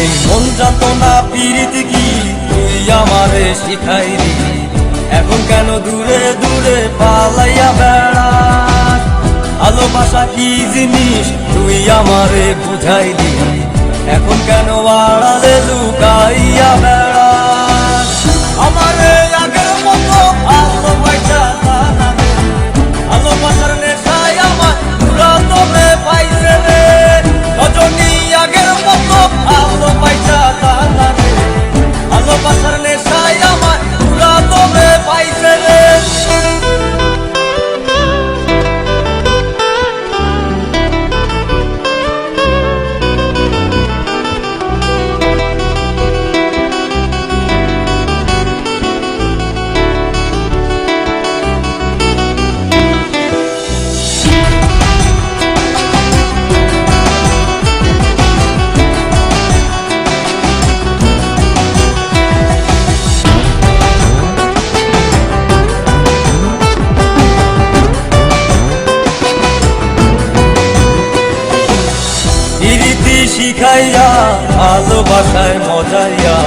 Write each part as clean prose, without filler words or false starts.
এই মন যাতনা পীড়িত কি তুই আমারে শিখাইলি, এখন কেন দূরে দূরে পালাইয়া বেড়াস? ভালোবাসা কি জিনিস তুই আমারে বুঝাইলি, এখন কেন আড়ালে লুকাইয়া বেড়াস? আমারে আগের মতো ভালোবাসা না রে, ভালোবাসার নেশায় আমার পুরা তোরে পাইছে রে। রজনী আগের মতো ভালোবাসা না রে, ভালোবাসার নেশায় আমার পুরা তোরে পাইছে রে। শিখাইয়া ভালোবাসায় মজাইয়া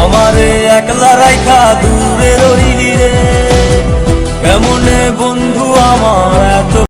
আমারে একলা রাইখা দূরে রইলি রে। কেমনে বন্ধু আমার এত